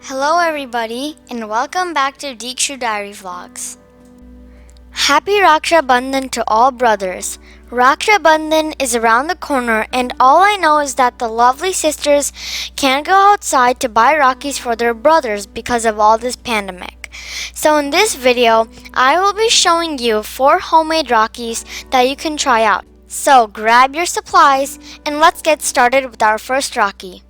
Hello everybody and welcome back to Dikshu Diary Vlogs. Happy Raksha Bandhan to all brothers. Raksha Bandhan is around the corner and all I know is that the lovely sisters can't go outside to buy Rakhis for their brothers because of all this pandemic. So in this video, I will be showing you 4 homemade Rakhis that you can try out. So grab your supplies and let's get started with our first Rakhi.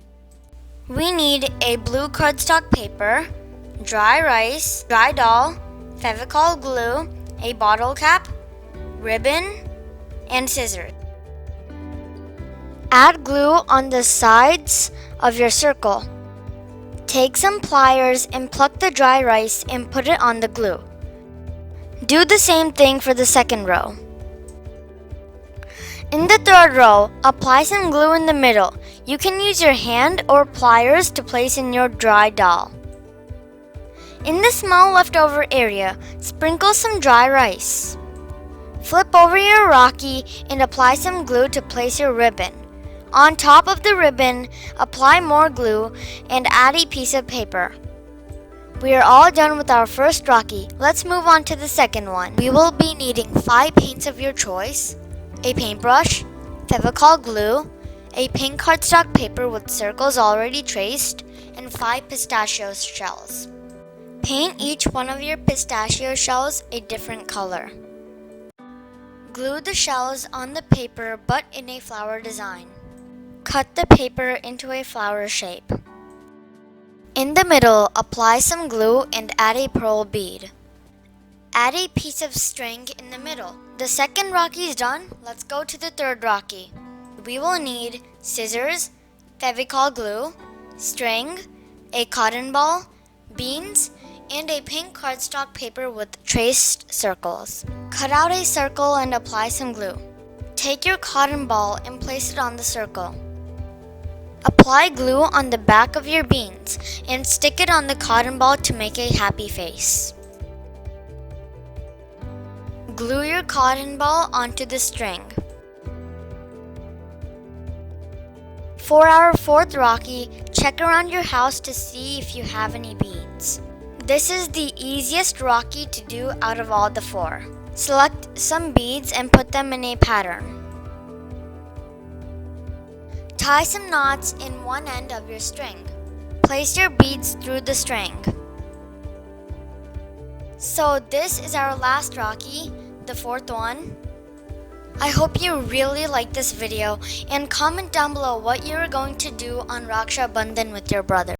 We need a blue cardstock paper, dry rice, dry doll, Fevicol glue, a bottle cap, ribbon, and scissors. Add glue on the sides of your circle. Take some pliers and pluck the dry rice and put it on the glue. Do the same thing for the second row. In the third row, apply some glue in the middle. You can use your hand or pliers to place in your dry doll. In the small leftover area, sprinkle some dry rice. Flip over your Rakhi and apply some glue to place your ribbon. On top of the ribbon, apply more glue and add a piece of paper. We are all done with our first Rakhi. Let's move on to the second one. We will be needing 5 paints of your choice, a paintbrush, Fevicol glue, a pink cardstock paper with circles already traced, and 5 pistachio shells. Paint each one of your pistachio shells a different color. Glue the shells on the paper but in a flower design. Cut the paper into a flower shape. In the middle, apply some glue and add a pearl bead. Add a piece of string in the middle. The second Rakhi is done. Let's go to the third Rakhi. We will need scissors, Fevicol glue, string, a cotton ball, beans, and a pink cardstock paper with traced circles. Cut out a circle and apply some glue. Take your cotton ball and place it on the circle. Apply glue on the back of your beans and stick it on the cotton ball to make a happy face. Glue your cotton ball onto the string. For our fourth Rakhi, check around your house to see if you have any beads. This is the easiest Rakhi to do out of all the 4. Select some beads and put them in a pattern. Tie some knots in one end of your string. Place your beads through the string. So this is our last Rakhi, the 4th one. I hope you really liked this video and comment down below what you're going to do on Raksha Bandhan with your brother.